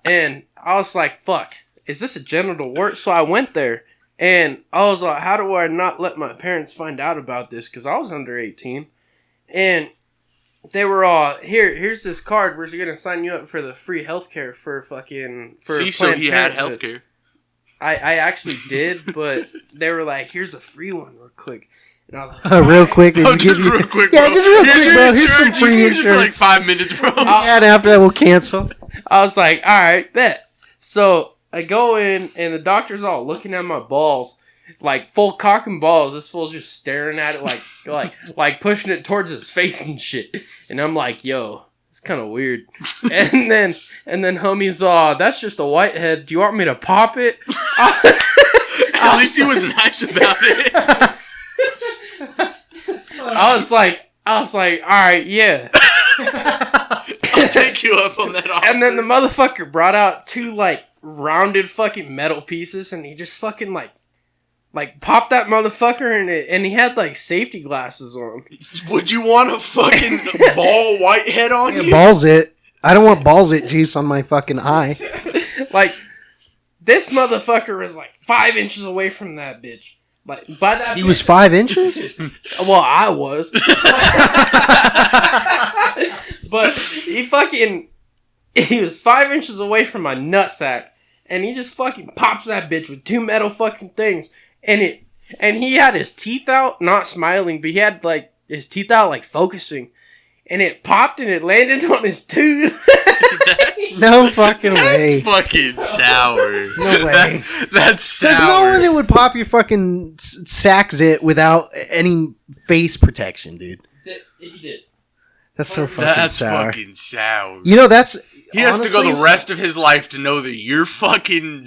and I was like, "Fuck, is this a genital wart?" So I went there, and I was like, "How do I not let my parents find out about this?" Because I was under 18, and they were all, here's this card. We're going to sign you up for the free healthcare for fucking... so he had healthcare. I actually did, but they were like, here's a free one real quick. And I was like... real quick. Real quick, bro. Yeah, just real quick, bro. Here's some free insurance. For like 5 minutes, bro. And after that, we'll cancel. I was like, alright, bet. So, I go in, and the doctor's all looking at my balls. Like, full cock and balls. This fool's just staring at it like pushing it towards his face and shit. And I'm like, yo, it's kind of weird. and then homie's, that's just a whitehead. Do you want me to pop it? At least he was nice about it. I was like, all right, yeah. I'll take you up on that offer. And then the motherfucker brought out 2, like, rounded fucking metal pieces, and he just fucking, like popped that motherfucker in it, and he had, like, safety glasses on. Would you want a fucking ball whitehead on you? Balls it. I don't want balls it juice on my fucking eye. Like, this motherfucker was, like, 5 inches away from that bitch. Like, by that He was 5 inches? Well, I was. But he was 5 inches away from my nutsack, and he just fucking pops that bitch with 2 metal fucking things. And he had his teeth out, not smiling, but he had, like, his teeth out, like, focusing. And it popped and it landed on his tooth. No fucking way. That's fucking sour. No way. That's sour. There's no one that would pop your fucking sack zit without any face protection, dude. He did. That's so fucking sour. That's fucking sour. You know, that's... He has to go the rest of his life to know that you're fucking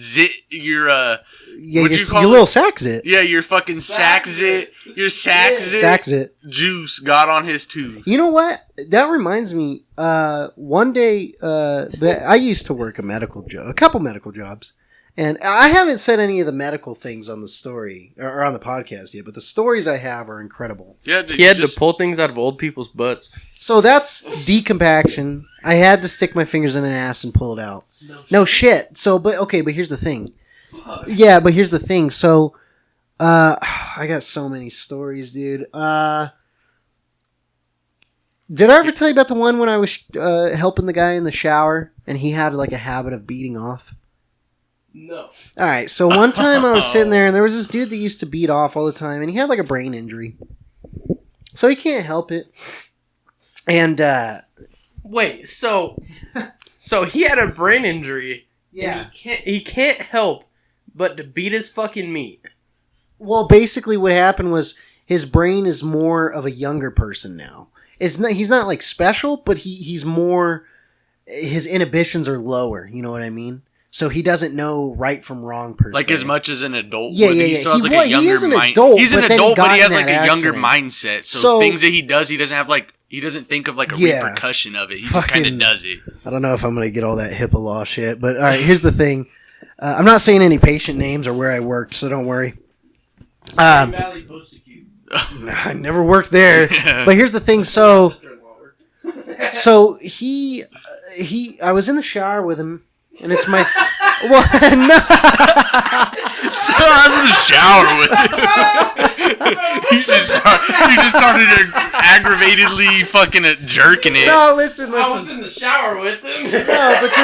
yeah, your little sack zit. Yeah, your fucking sack zit. Your sack zit juice got on his tooth. You know what? That reminds me. One day, I used to work a couple medical jobs, and I haven't said any of the medical things on the story or on the podcast yet. But the stories I have are incredible. Yeah, he had to pull things out of old people's butts. So that's decompaction. I had to stick my fingers in an ass and pull it out. No shit. So, but here's the thing. Yeah, but here's the thing. So, I got so many stories, dude. Did I ever tell you about the one when I was helping the guy in the shower and he had like a habit of beating off? No. All right. So one time I was sitting there and there was this dude that used to beat off all the time and he had like a brain injury. So he can't help it. And wait, so he had a brain injury. Yeah. He can't help but to beat his fucking meat. Well, basically what happened was his brain is more of a younger person now. He's not like special, but he's more, his inhibitions are lower, you know what I mean? So he doesn't know right from wrong per like se. as much as an adult. Yeah, would. yeah, He yeah. still has like a younger mind. Adult, he's an adult, but he has like a younger accident. mindset. So things that he does, he doesn't have like, he doesn't think of like a repercussion of it. He just kind of does it. I don't know if I'm going to get all that HIPAA law shit, but all right, here's the thing. I'm not saying any patient names or where I worked, so don't worry. Valley Post-Acute. I never worked there. But here's the thing. So I was in the shower with him, and it's my... Well, no. So I was in the shower with him. He just started aggravatedly fucking jerking it. No, listen. I was in the shower with him. No, but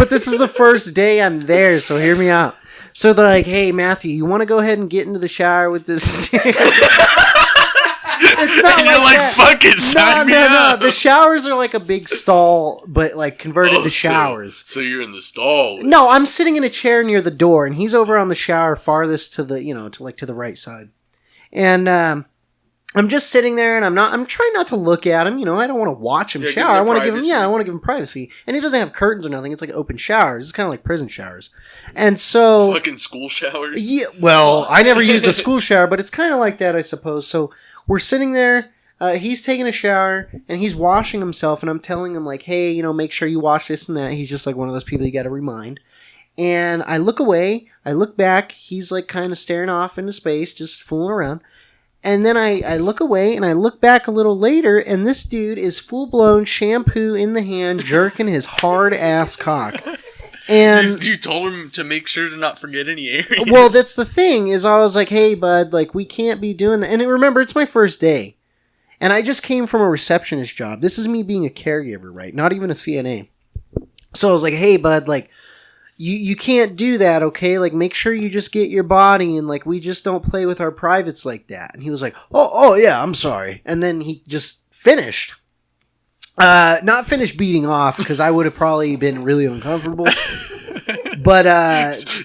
this is the first day I'm there, so hear me out. So they're like, "Hey, Matthew, you want to go ahead and get into the shower with this?" It's not and you're like fuck it, sign me up. No. The showers are like a big stall, but like converted to showers. So you're in the stall. No, I'm sitting in a chair near the door, and he's over on the shower farthest to the, to the right side. And I'm just sitting there, and I'm trying not to look at him. I don't want to watch him shower. I want to give him privacy. And he doesn't have curtains or nothing. It's like open showers. It's kind of like prison showers. And so fucking school showers. Yeah. Well, I never used a school shower, but it's kind of like that, I suppose. So we're sitting there. He's taking a shower and he's washing himself, and I'm telling him like, hey, make sure you wash this and that. He's just like one of those people you got to remind. And I look away. I look back. He's like kind of staring off into space, just fooling around. And then I look away and I look back a little later, and this dude is full blown shampoo in the hand, jerking his hard ass cock. And you told him to make sure to not forget any areas. Well, that's the thing, is I was like, hey, bud, like, we can't be doing that. And remember, it's my first day. And I just came from a receptionist job. This is me being a caregiver, right? Not even a CNA. So I was like, hey, bud, like, you can't do that, okay? Like, make sure you just get your body, and, like, we just don't play with our privates like that. And he was like, oh yeah, I'm sorry. And then he just finished. Not finished beating off, because I would have probably been really uncomfortable. But,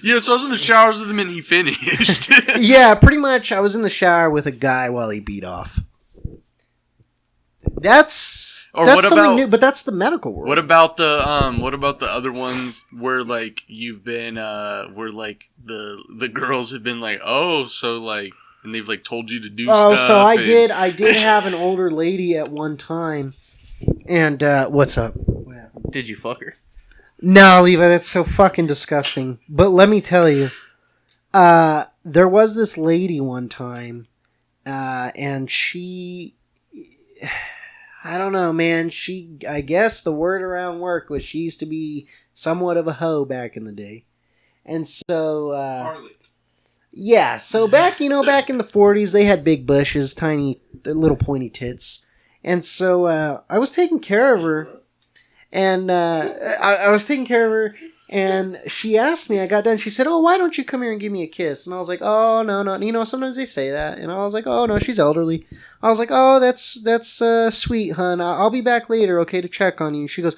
yeah, so I was in the showers with him and he finished. Yeah, pretty much I was in the shower with a guy while he beat off. That's something new, but that's the medical world. What about the other ones where like you've been where like the girls have been like, oh, so like, and they've like told you to do stuff. Oh, so I did have an older lady at one time. And what's up? Did you fuck her? No, Levi, that's so fucking disgusting. But let me tell you, there was this lady one time, and she, I don't know, man. I guess the word around work was she used to be somewhat of a hoe back in the day. And so, Harley. Yeah, so back in the 40s, they had big bushes, tiny, little pointy tits. And so, I was taking care of her, and, I was taking care of her, and she asked me, I got done, she said, oh, why don't you come here and give me a kiss? And I was like, oh, no, sometimes they say that, and I was like, oh, no, she's elderly. I was like, oh, that's sweet, hun, I'll be back later, okay, to check on you. She goes,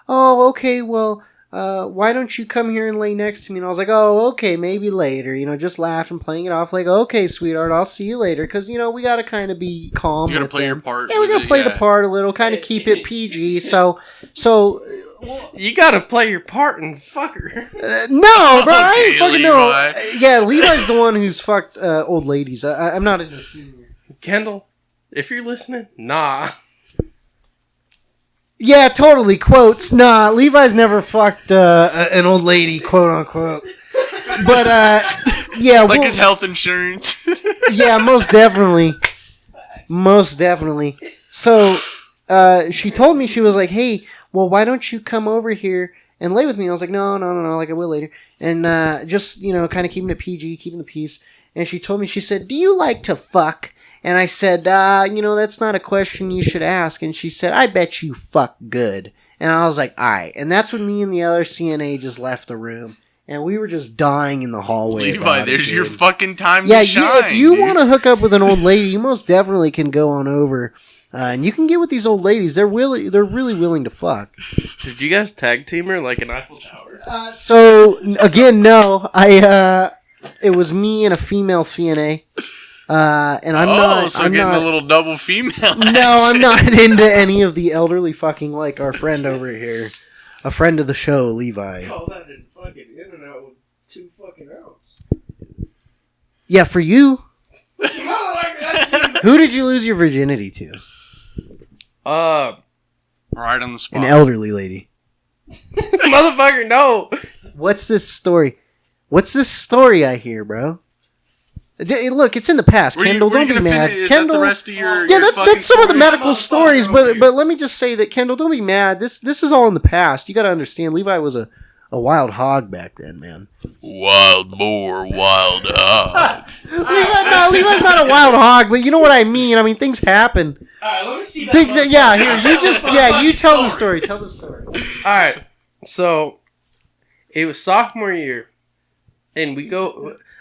oh, okay, well, why don't you come here and lay next to me? And I was like, oh, okay, maybe later. Just laughing, playing it off like, okay, sweetheart, I'll see you later. Because, we got to kind of be calm. You got to play your part. Yeah, we got to play the part a little, kind of keep it PG. So you got to play your part and fuck her. No, bro, I ain't fucking know. Yeah, Levi's the one who's fucked old ladies. I'm not into senior. Kendall, if you're listening, nah. Yeah, totally. Quotes. Nah, Levi's never fucked an old lady, quote unquote. But yeah, like his health insurance. Yeah, most definitely. Most definitely. So she told me, she was like, "Hey, well, why don't you come over here and lay with me?" I was like, "No, like I will later." And just kind of keeping it PG, keeping the peace. And she told me, she said, "Do you like to fuck?" And I said, that's not a question you should ask. And she said, "I bet you fuck good." And I was like, all right. And that's when me and the other CNA just left the room. And we were just dying in the hallway. Levi, there's your fucking time to shine. If you want to hook up with an old lady, you most definitely can go on over. And you can get with these old ladies. They're really willing to fuck. Did you guys tag team her like an Eiffel Tower? So, again, no. It was me and a female CNA. And I'm not. So I'm getting a little double female. No, I'm not into any of the elderly fucking like our friend over here, a friend of the show, Levi. Call that in fucking in and out with 2 fucking outs. Yeah, for you. Who did you lose your virginity to? Right on the spot. An elderly lady. Motherfucker, no. What's this story? I hear, bro? Look, it's in the past. Kendall, don't be mad. Kendall, the rest of your that's some of the medical stories. But let me just say that, Kendall, don't be mad. This is all in the past. You got to understand, Levi was a wild hog back then, man. Wild boar, wild hog. Levi's not a wild hog, but you know what I mean. I mean, things happen. All right, let me see that. You tell the story. Tell the story. All right, so it was sophomore year, and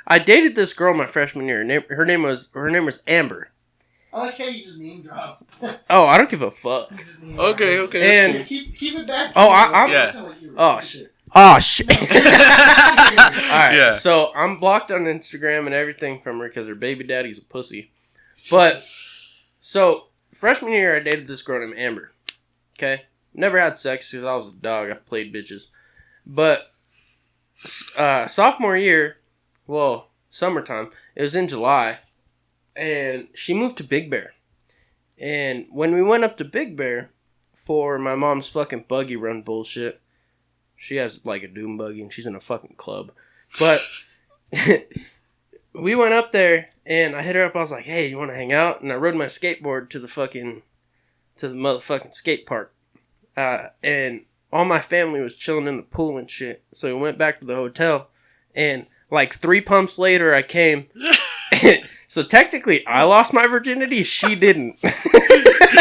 I dated this girl my freshman year. Her name was Amber. I like how you just name drop. Oh, I don't give a fuck. Okay. And cool. keep it back. Oh shit. Oh shit. Alright, yeah. So I'm blocked on Instagram and everything from her because her baby daddy's a pussy. But so freshman year I dated this girl named Amber. Okay? Never had sex because I was a dog. I played bitches. But sophomore year, well, summertime, it was in July, and she moved to Big Bear. And when we went up to Big Bear for my mom's fucking buggy run bullshit, she has like a doom buggy and she's in a fucking club. But we went up there and I hit her up. I was like, "Hey, you want to hang out?" And I rode my skateboard to the motherfucking skate park. And all my family was chilling in the pool and shit. So we went back to the hotel, and like 3 pumps later, I came. So technically, I lost my virginity. She didn't.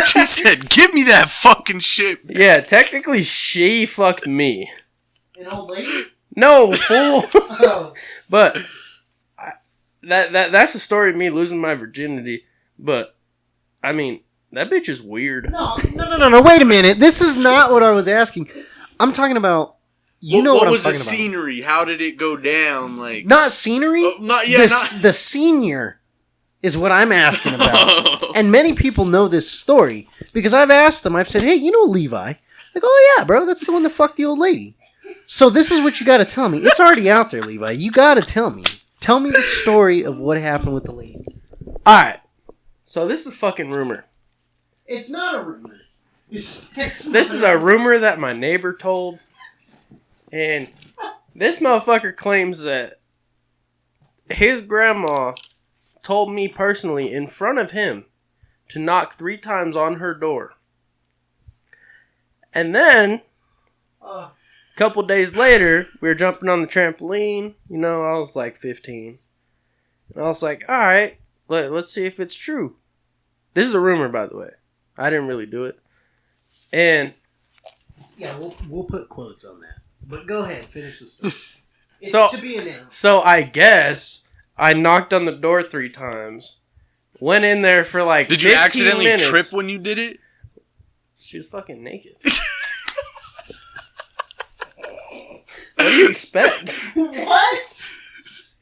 She said, "Give me that fucking shit." Yeah, technically, she fucked me. An old lady? No, fool. Oh. But that's the story of me losing my virginity. But I mean, that bitch is weird. No. Wait a minute. This is not what I was asking. I'm talking about. What was the scenery? How did it go down? Like, not scenery. The senior is what I'm asking about. And many people know this story because I've asked them. I've said, "Hey, you know Levi?" Like, "Oh yeah, bro, that's the one that fucked the old lady." So this is what you got to tell me. It's already out there, Levi. You got to tell me. Tell me the story of what happened with the lady. All right. So this is a fucking rumor. It's not a rumor. This is a rumor that my neighbor told. And this motherfucker claims that his grandma told me personally in front of him to knock 3 times on her door. And then, a couple days later, we were jumping on the trampoline. You know, I was like 15. And I was like, all right, let's see if it's true. This is a rumor, by the way. I didn't really do it. And yeah, we'll put quotes on that. But go ahead, finish the story. It's to be announced. So I guess I knocked on the door 3 times. Went in there for like 15 minutes. Did you accidentally trip when you did it? She was fucking naked. What do you expect? What?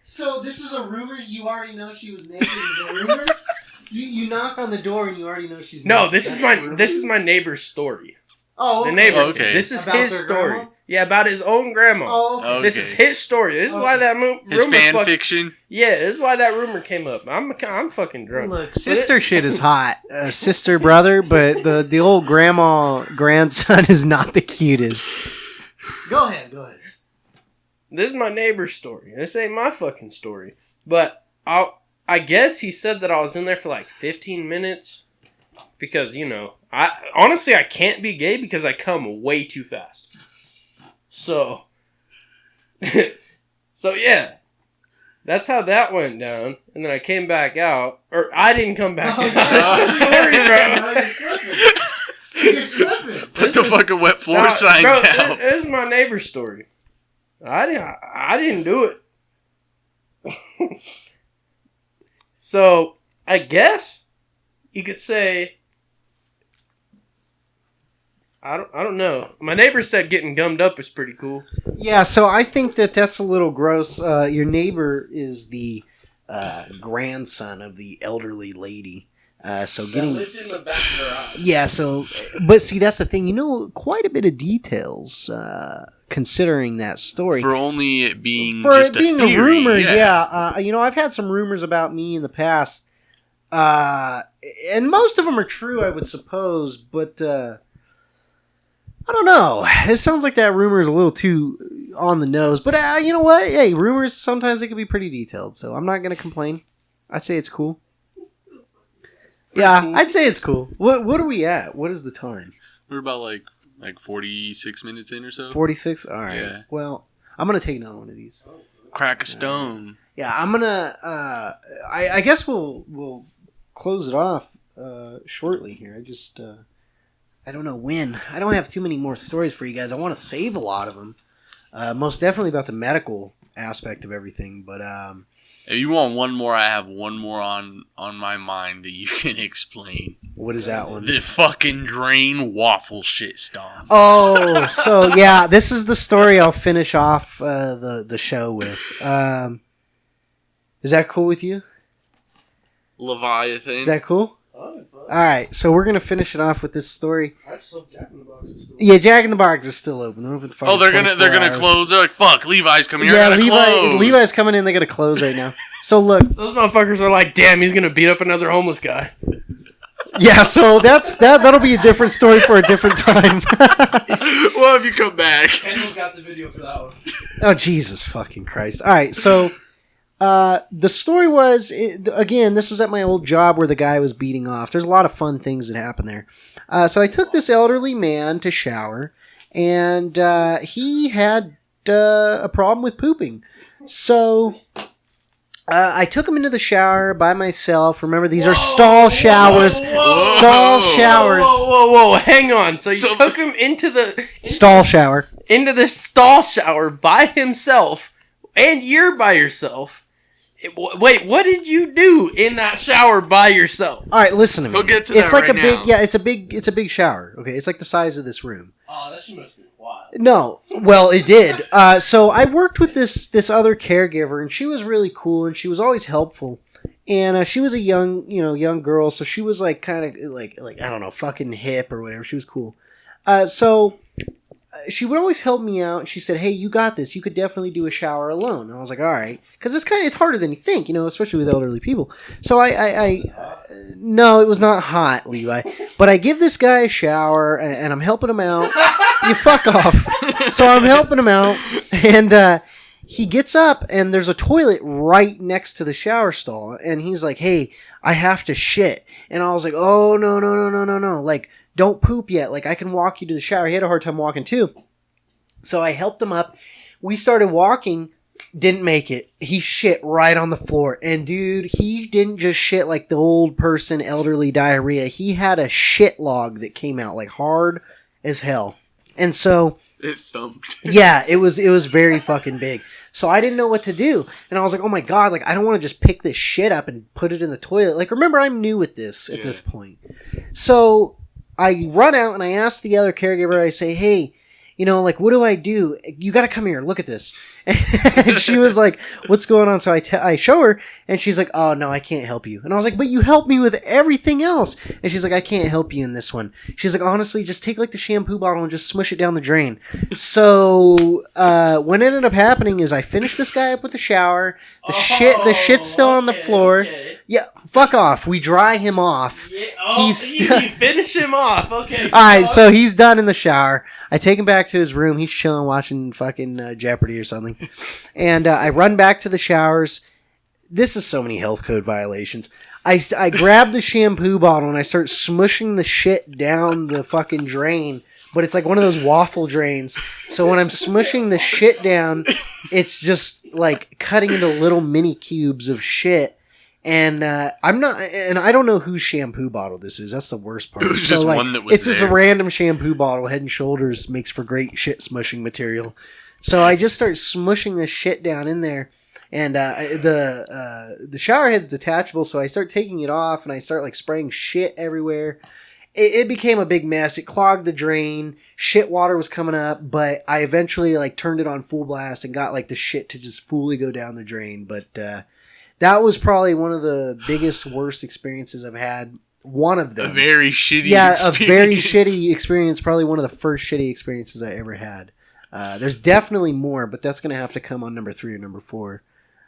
So this is a rumor? You already know she was naked? Is a rumor? You knock on the door and you already know she's naked. No, this is my neighbor's story. Oh, okay. The neighbor. Okay. This is About his their story. grandma? Yeah, about his own grandma. Oh, okay. This is his story. This is why that his rumor fan fiction. Yeah, this is why that rumor came up. I'm fucking drunk. Look, sister shit is hot. Sister, brother, but the old grandson is not the cutest. Go ahead. This is my neighbor's story. This ain't my fucking story. But I guess he said that I was in there for like 15 minutes because, I honestly can't be gay because I come way too fast. So yeah. That's how that went down. And then I came back out. Or I didn't come back out. That's the story, bro. You're slipping. Put the fucking wet floor signs out. This is my neighbor's story. I didn't do it. So, I guess you could say I don't know. My neighbor said getting gummed up is pretty cool. Yeah, so I think that's a little gross. Your neighbor is the grandson of the elderly lady. So getting lived in the back of their eye. Yeah, so but see that's the thing. Quite a bit of details considering that story. For only it being For just it being a theory. A rumor, yeah. I've had some rumors about me in the past. And most of them are true, I would suppose, but I don't know. It sounds like that rumor is a little too on the nose. But you know what? Hey, rumors, sometimes they can be pretty detailed. So I'm not going to complain. I'd say it's cool. Yeah, cool. I'd say it's cool. What are we at? What is the time? We're about like 46 minutes in or so. 46? All right. Yeah. Well, I'm going to take another one of these. Crack a stone. Yeah, I'm going to... I guess we'll close it off shortly here. I don't know when. I don't have too many more stories for you guys. I want to save a lot of them. Most definitely about the medical aspect of everything. But if you want one more, I have one more on my mind that you can explain. What is that one? The fucking drain waffle shit stomp. Oh, so yeah, this is the story I'll finish off the show with. Is that cool with you? Leviathan. Is that cool? All right, so we're gonna finish it off with this story. I just hope Jack in the Box is still open. Yeah, Jack in the Box is still open. They're gonna close. They're like, fuck, Levi's coming here. Yeah, close. Levi's coming in. They gotta close right now. So look, those motherfuckers are like, damn, he's gonna beat up another homeless guy. Yeah, so that'll be a different story for a different time. Well, if you come back, Kendall's got the video for that one. Oh Jesus fucking Christ! All right, so. The story was, again, this was at my old job where the guy was beating off. There's a lot of fun things that happen there. So I took this elderly man to shower, and he had a problem with pooping. So I took him into the shower by myself. Remember, these are stall showers. Stall showers. Whoa, hang on. So you took him into the... Stall shower. Into the stall shower by himself, and you're by yourself. Wait, what did you do in that shower by yourself? All right, listen to me. We'll get to it's that like right a big, now. yeah, it's a big shower. Okay, it's like the size of this room. Oh, that shit must be wild. No, well, it did. So I worked with this other caregiver, and she was really cool, and she was always helpful. And she was a young girl, so she was like kind of like I don't know, fucking hip or whatever. She was cool. So she would always help me out. And she said, "Hey, you got this. You could definitely do a shower alone." And I was like, "All right," because it's harder than you think, especially with elderly people. So no, it was not hot, Levi. But I give this guy a shower, and I'm helping him out. You fuck off. So I'm helping him out, and he gets up, and there's a toilet right next to the shower stall, and he's like, "Hey, I have to shit," and I was like, "Oh no, like." Don't poop yet. Like, I can walk you to the shower. He had a hard time walking, too. So I helped him up. We started walking. Didn't make it. He shit right on the floor. And, dude, he didn't just shit like the old person, elderly diarrhea. He had a shit log that came out, like, hard as hell. And so... It thumped. Yeah, it was very fucking big. So I didn't know what to do. And I was like, oh, my God. Like, I don't want to just pick this shit up and put it in the toilet. Like, remember, I'm new at this at this point. So... I run out and I ask the other caregiver, I say, "Hey, like, what do I do? You got to come here. Look at this. And she was like, what's going on? So I show her, and she's like, oh, no, I can't help you. And I was like, but you helped me with everything else. And she's like, I can't help you in this one. She's like, honestly, just take, like, the shampoo bottle and just smush it down the drain. So what ended up happening is I finished this guy up with the shower. The shit's still on the floor. Okay. Yeah, fuck off. We dry him off. Yeah, you finish him off. Okay. All right, so he's done in the shower. I take him back to his room. He's chilling, watching fucking Jeopardy or something. And I run back to the showers. This is so many health code violations. I grab the shampoo bottle and I start smushing the shit down the fucking drain. But it's like one of those waffle drains. So when I'm smushing the shit down, it's just like cutting into little mini cubes of shit. And I don't know whose shampoo bottle this is. That's the worst part. It was just like, one that was it's just a random shampoo bottle. Head and Shoulders makes for great shit smushing material. So I just start smushing this shit down in there, and the shower head's detachable. So I start taking it off, and I start like spraying shit everywhere. It became a big mess. It clogged the drain. Shit water was coming up, but I eventually like turned it on full blast and got like the shit to just fully go down the drain. But that was probably one of the biggest, worst experiences I've had. One of them. A very shitty experience. A very shitty experience. Probably one of the first shitty experiences I ever had. There's definitely more, but that's going to have to come on number 3 or number 4,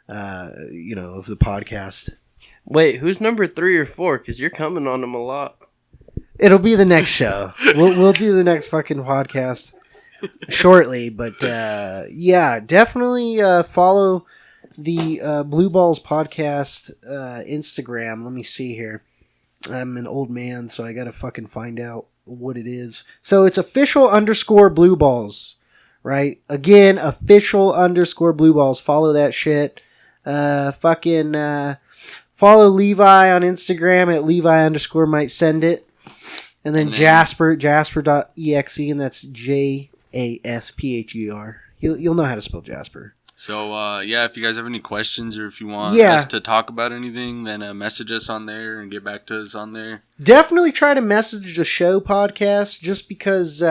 of the podcast. Wait, who's number 3 or 4? Because you're coming on them a lot. It'll be the next show. We'll do the next fucking podcast shortly, but definitely follow the BlueBalls podcast Instagram. Let me see here. I'm an old man, so I gotta fucking find out what it is. So it's official_BlueBalls, right? Again, official_BlueBalls. Follow that shit. Follow Levi on Instagram at Levi_might_send_it. And then Jasper.exe, and that's JASPHER. You'll know how to spell Jasper. So, if you guys have any questions or if you want us to talk about anything, then message us on there and get back to us on there. Definitely try to message the show podcast, just because,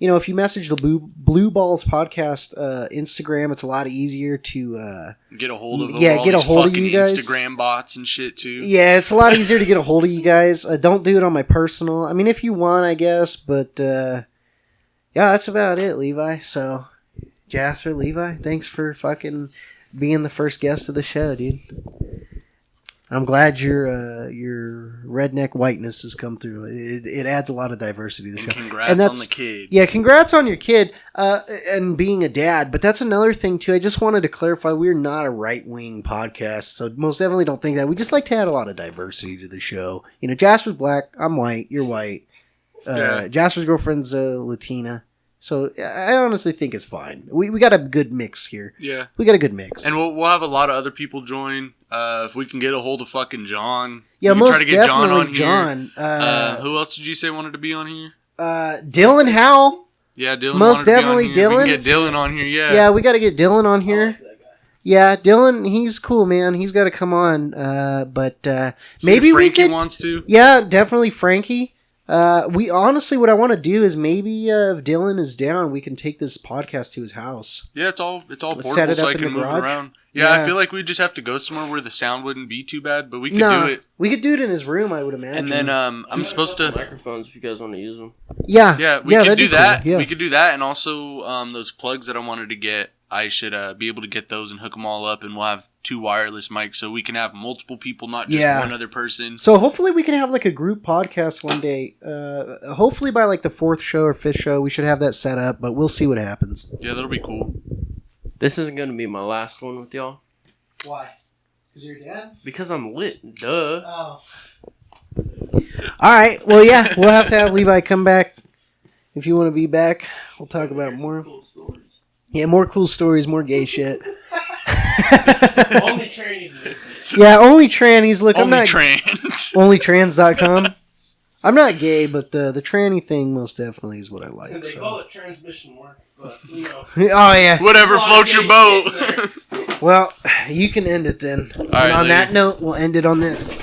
if you message the BlueBalls podcast Instagram, it's a lot easier to get a hold of them. Yeah, get a hold of you guys. Instagram bots and shit, too. Yeah, it's a lot easier to get a hold of you guys. Don't do it on my personal. I mean, if you want, I guess, but, that's about it, Levi. So... Jasper, Levi, thanks for fucking being the first guest of the show, dude. I'm glad your redneck whiteness has come through. It adds a lot of diversity to the show. Congrats on the kid. Yeah, congrats on your kid and being a dad. But that's another thing, too. I just wanted to clarify, we're not a right-wing podcast, so most definitely don't think that. We just like to add a lot of diversity to the show. Jasper's black, I'm white, you're white. Jasper's girlfriend's Latina. So I honestly think it's fine. We got a good mix here. Yeah, we got a good mix, and we'll have a lot of other people join. If we can get a hold of fucking John, yeah, we most try to get definitely John on here. John. Who else did you say wanted to be on here? Dylan Howell. Yeah, Dylan. Most definitely Dylan. We can get Dylan on here. Yeah. Yeah, we got to get Dylan on here. Yeah, Dylan, he's cool, man. He's got to come on. But maybe Frankie we could. Wants to. Yeah, definitely Frankie. We honestly, what I want to do is maybe if Dylan is down, we can take this podcast to his house. Yeah, it's all portable, set it so up I in can the move garage. around. Yeah, I feel like we just have to go somewhere where the sound wouldn't be too bad, but we could do it. We could do it in his room, I would imagine. And then I'm supposed to microphones if you guys want to use them. Yeah, we could do that. Cool. Yeah. We could do that, and also those plugs that I wanted to get. I should be able to get those and hook them all up, and we'll have 2 wireless mics, so we can have multiple people, not just one other person. So hopefully we can have like a group podcast one day. Hopefully by like the 4th show or 5th show, we should have that set up, but we'll see what happens. Yeah, that'll be cool. This isn't going to be my last one with y'all. Why? Because you're dad? Because I'm lit. Duh. Oh. All right. Well, yeah, we'll have to have Levi come back. If you want to be back, we'll talk about more. Cool stories. Yeah, more cool stories, more gay shit. Only trannies in this bitch. Yeah, only trannies. Look, only I'm not trans. Onlytrans.com. I'm not gay, but the tranny thing most definitely is what I like. And they call it transmission work, but Oh yeah. Whatever floats your boat. Well, you can end it then. And on that note, we'll end it on this.